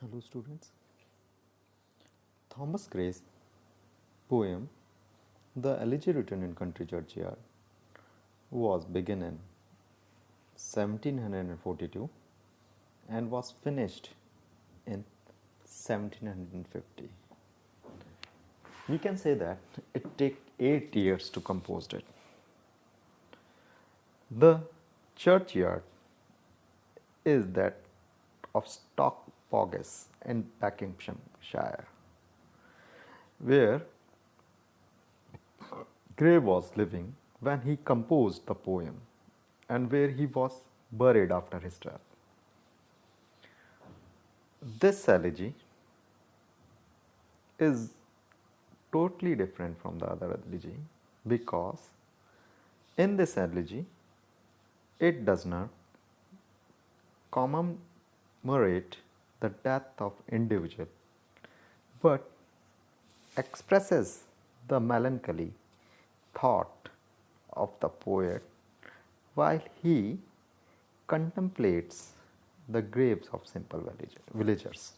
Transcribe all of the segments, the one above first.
Hello students. Thomas Gray's poem The Elegy written in country churchyard was begun in 1742 and was finished in 1750. We can say that it took 8 years to compose it. The churchyard is that of Stockpogis in Buckinghamshire, where Gray was living when he composed the poem and where he was buried after his death. This elegy is totally different from the other elegy because in this elegy it does not commemorate the death of individual but expresses the melancholy thought of the poet while he contemplates the graves of simple villagers.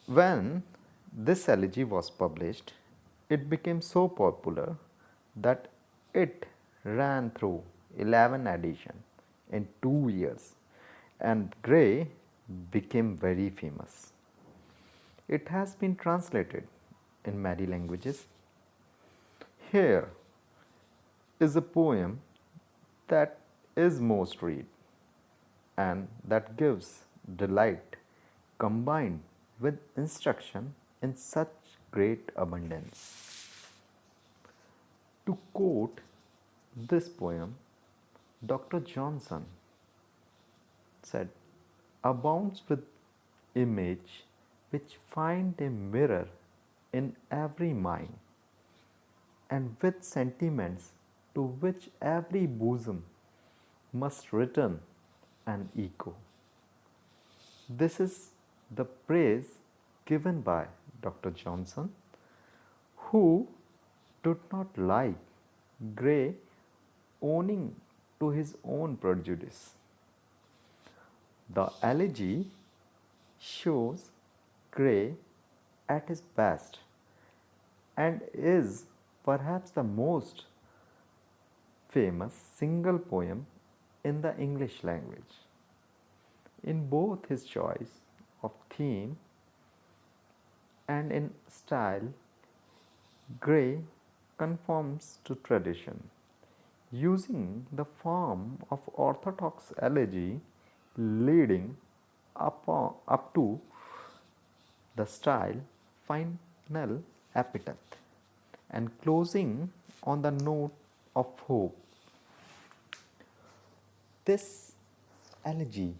When this elegy was published, it became so popular that it ran through 11 editions in 2 years and Gray became very famous. It has been translated in many languages. Here is a poem that is most read and that gives delight combined with instruction in such great abundance. To quote this poem, Dr. Johnson said, abounds with image which find a mirror in every mind and with sentiments to which every bosom must return an echo. This is the praise given by Dr. Johnson, who did not like Gray owning to his own prejudice. The elegy shows Gray at his best and is perhaps the most famous single poem in the English language. In both his choice of theme and in style, Gray conforms to tradition, using the form of orthodox elegy leading up to the style final epitaph and closing on the note of hope. This elegy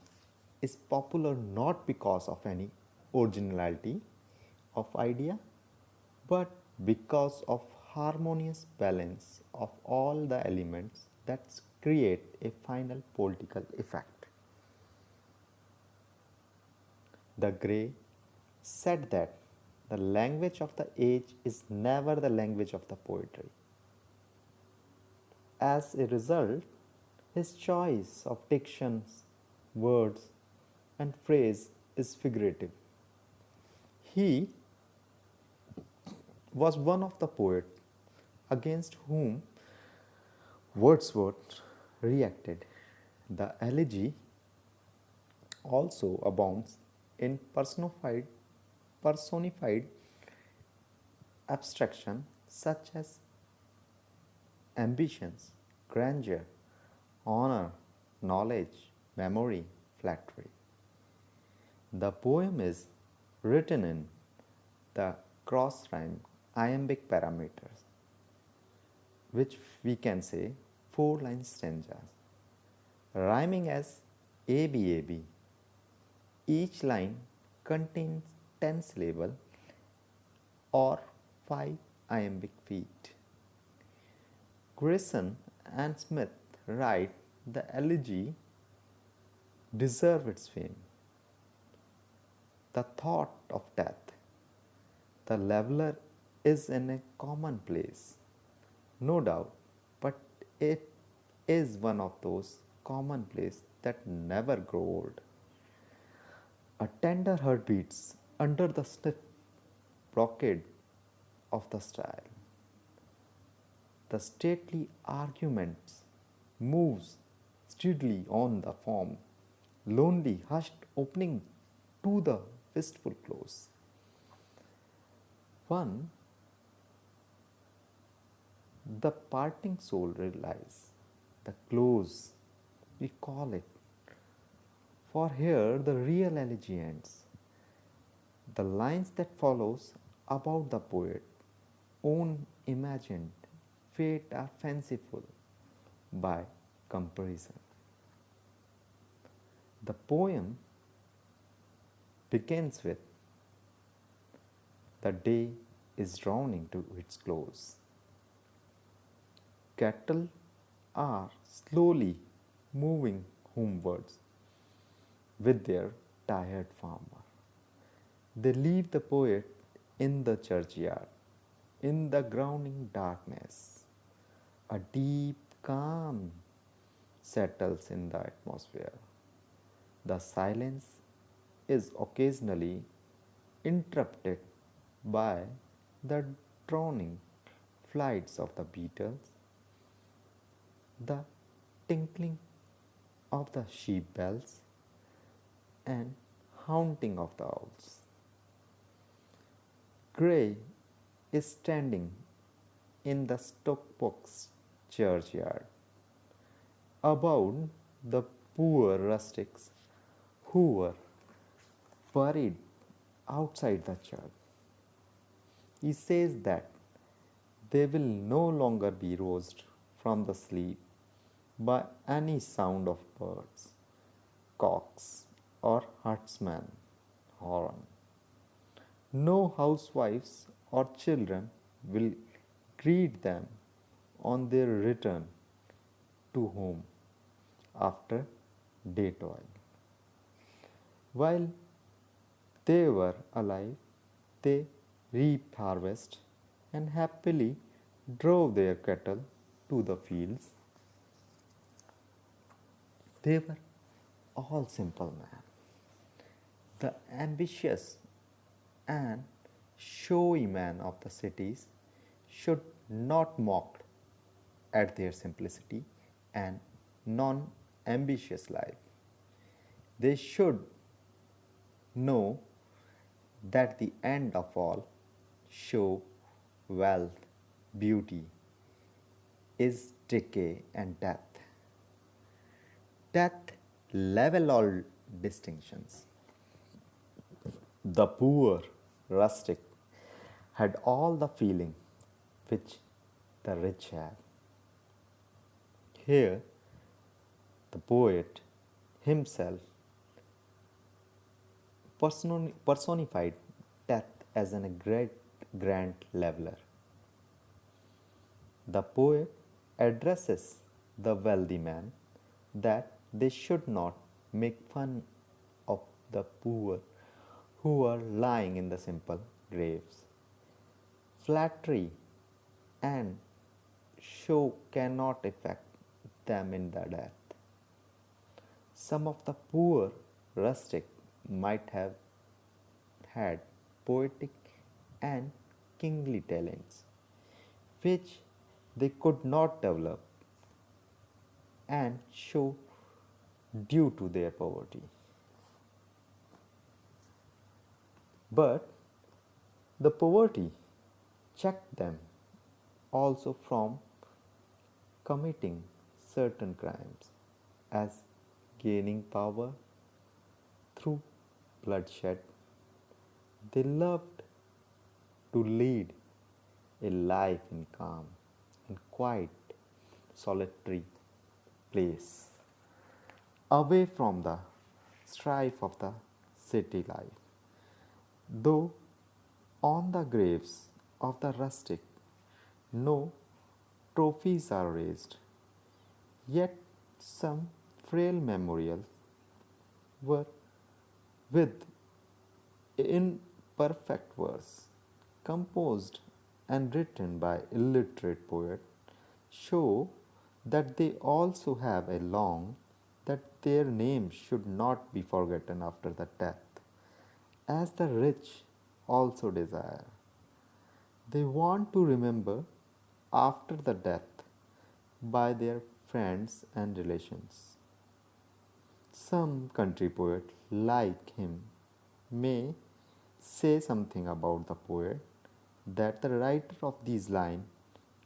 is popular not because of any originality of idea but because of harmonious balance of all the elements that create a final political effect. The Gray said that the language of the age is never the language of the poetry. As a result, his choice of dictions, words, and phrase is figurative. He was one of the poets against whom Wordsworth reacted. The elegy also abounds in personified abstraction such as ambitions, grandeur, honor, knowledge, memory, flattery. The poem is written in the cross rhyme iambic parameters, which we can say 4-line stanzas, rhyming as ABAB. Each line contains 10 syllables or 5 iambic feet. Grayson and Smith write the elegy deserve its fame. The thought of death, the leveler is in a common place, no doubt, but it is one of those common places that never grow old. A tender heart beats under the stiff brocade of the style. The stately arguments moves steadily on the form, lonely, hushed opening to the wistful close. One, the parting soul relies, the close, we call it. For here the real elegy ends. The lines that follows about the poet, own imagined, fate are fanciful by comparison. The poem begins with the day is drawing to its close. Cattle are slowly moving homewards with their tired farmer. They leave the poet in the churchyard, in the grounding darkness. A deep calm settles in the atmosphere. The silence is occasionally interrupted by the droning flights of the beetles, the tinkling of the sheep bells, and haunting of the owls. Gray is standing in the Stockbox churchyard about the poor rustics who were buried outside the church. He says that they will no longer be roused from the sleep by any sound of birds, cocks, or herdsman horn. No housewives or children will greet them on their return to home after day toil. While they were alive, they reaped harvest and happily drove their cattle to the fields. They were all simple men. The ambitious and showy man of the cities should not mock at their simplicity and non ambitious life. They should know that the end of all show, wealth, beauty is decay and death. Death level all distinctions. The poor rustic had all the feeling which the rich have. Here, the poet himself personified death as a great grand leveler. The poet addresses the wealthy man that they should not make fun of the poor who are lying in the simple graves. Flattery and show cannot affect them in the death. Some of the poor rustic might have had poetic and kingly talents, which they could not develop and show due to their poverty. But the poverty checked them also from committing certain crimes as gaining power through bloodshed. They loved to lead a life in calm and quiet, solitary place, away from the strife of the city life. Though on the graves of the rustic no trophies are raised, yet some frail memorials were with imperfect verse, composed and written by illiterate poet, show that they also have a long that their names should not be forgotten after the death. as the rich also desire. They want to remember after the death by their friends and relations. Some country poet like him may say something about the poet that the writer of these lines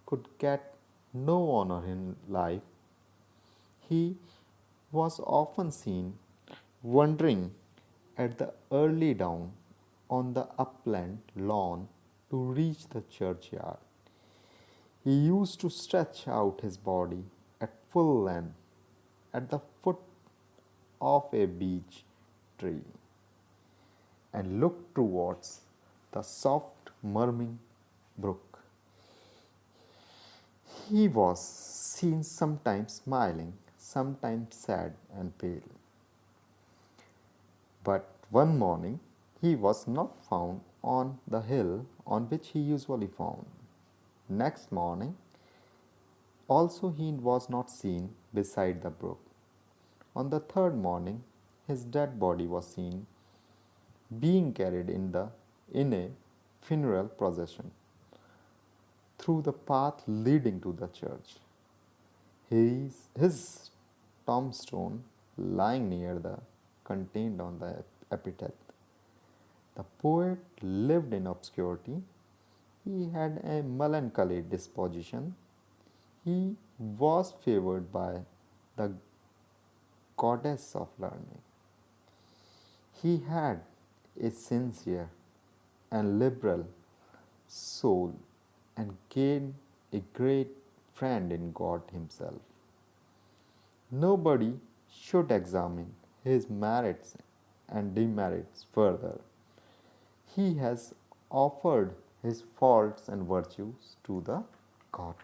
could get no honor in life. He was often seen wandering at the early dawn on the upland lawn to reach the churchyard. He used to stretch out his body at full length at the foot of a beech tree and look towards the soft murmuring brook. He was seen sometimes smiling, sometimes sad and pale. But one morning he was not found on the hill on which he usually found. Next morning also he was not seen beside the brook. On the third morning his dead body was seen being carried in a funeral procession through the path leading to the church. His tombstone lying near the contained on the epitaph. The poet lived in obscurity. He had a melancholy disposition. He was favored by the goddess of learning. He had a sincere and liberal soul and gained a great friend in God Himself. Nobody should examine his merits and demerits further. He has offered his faults and virtues to the God.